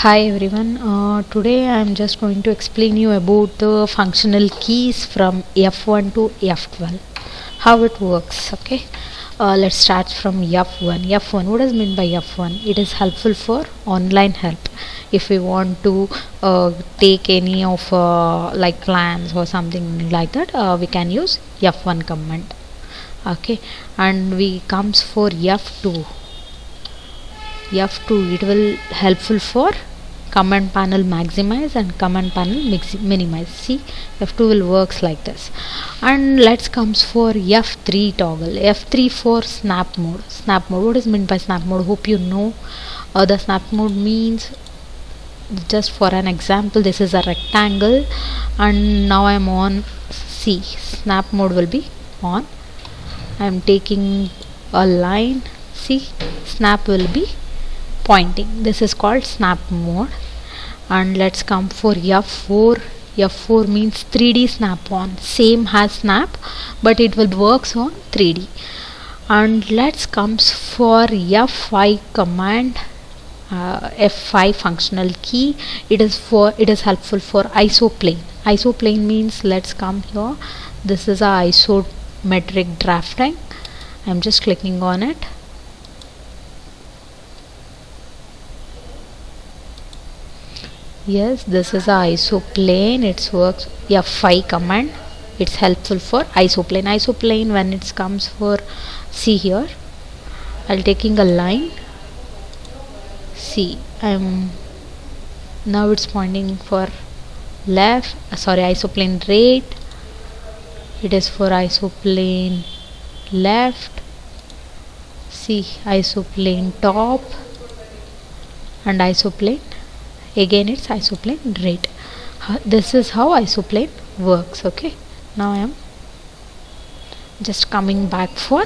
Hi everyone, today I am just going to explain you about the functional keys from F1 to F12, how it works. Okay, let's start from F1. F1, what is meant by F1? It is helpful for online help. If we want to take any of like plans or something like that, we can use F1 command. Okay, and we comes for F2. F2, it will helpful for command panel maximize and command panel minimize. See, F2 will works like this. And let's comes for F3 toggle. F3 for snap mode. Snap mode, what is meant by snap mode? Hope you know. The snap mode means, just for an example, this is a rectangle and now I am on C. Snap mode will be on. I am taking a line. See, snap will be pointing. This is called snap mode. And let's come for F4. F4 means 3D snap on, same as snap but it will works on 3D. And let's comes for F5 command. F5 functional key, it is helpful for isoplane. Isoplane means, let's come here, this is a isometric drafting. I'm just clicking on it. Yes, this is a isoplane. It works F5 command. It's helpful for isoplane. Isoplane, when it comes for, see here, I'll taking a line. See, now it's pointing for left. Isoplane right. It is for isoplane left. See, isoplane top and isoplane. Again it's isoplane right. This is how isoplane works. Okay, now I am just coming back for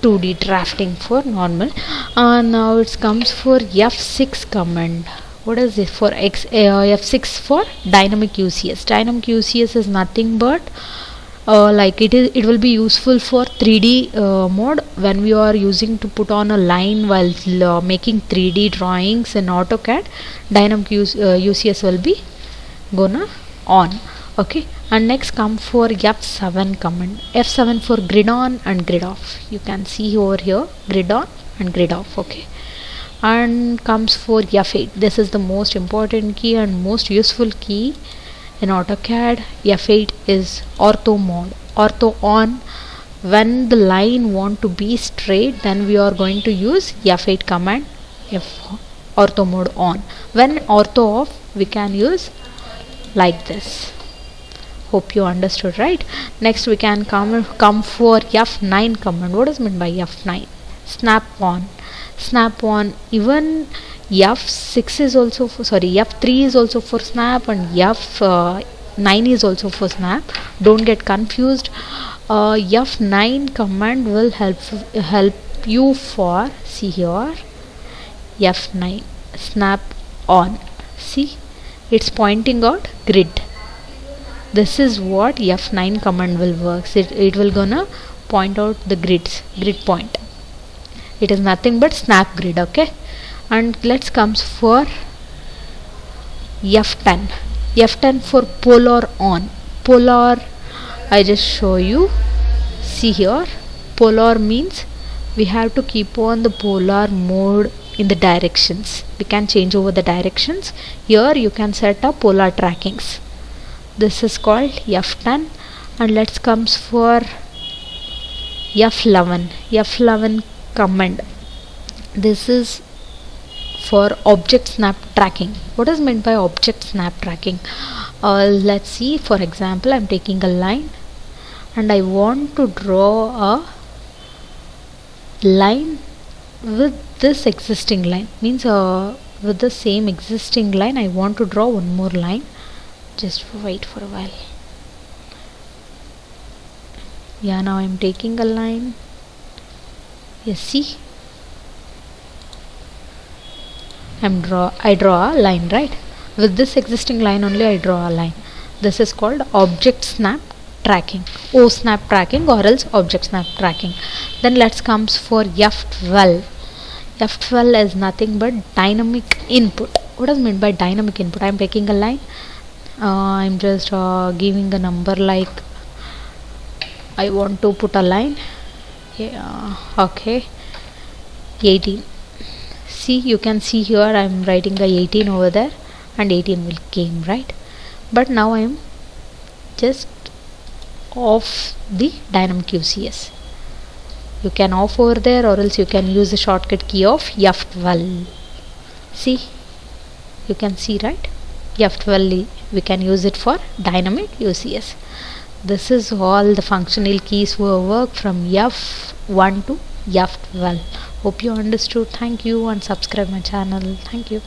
2D drafting for normal. Now it comes for F6 command. What is it for? F6 for dynamic UCS. Dynamic UCS is nothing but it will be useful for 3D mode when we are using to put on a line while making 3D drawings in Autocad. Dynamic UCS will be gonna on. Okay, and next come for F7 command. F7 for grid on and grid off. You can see over here, grid on and grid off. Okay, and comes for F8. This is the most important key and most useful key in AutoCAD. F8 is Ortho Mode. Ortho on, when the line want to be straight, then we are going to use F8 command. Ortho Mode on. When Ortho off, we can use like this. Hope you understood, right? Next we can come for F9 command. What is meant by F9? Snap on. Snap on. Even F6 is also for, F3 is also for snap and F9 is also for snap. Don't get confused. F9 command will help you for, see here, F9 snap on. See, it's pointing out grid. This is what F9 command will work. It will gonna point out the grid point. It is nothing but snap grid. Okay, and let's comes for F10. F10 for polar on. Polar, I just show you. See here, polar means we have to keep on the polar mode in the directions. We can change over the directions. Here you can set up polar trackings. This is called F10. And let's comes for F11. F11 command. This is for object snap tracking. What is meant by object snap tracking? Let's see, for example, I'm taking a line and I want to draw a line with this existing line. Means with the same existing line I want to draw one more line. Just wait for a while. Yeah, now I'm taking a line. Yes, see, I draw a line, right? With this existing line only I draw a line. This is called object snap tracking. Snap tracking or else object snap tracking. Then let's comes for F12. F12 is nothing but dynamic input. What does mean by dynamic input? I'm taking a line. I'm just giving a number, like I want to put a line. Yeah, okay, 18. See, you can see here I'm writing a 18 over there, and 18 will came, right? But now I'm just off the dynamic UCS. You can off over there, or else you can use the shortcut key of F12. See, you can see, right? F12, we can use it for dynamic UCS. This is all the functional keys for work from F1 to F12. Hope you understood. Thank you, and subscribe my channel. Thank you.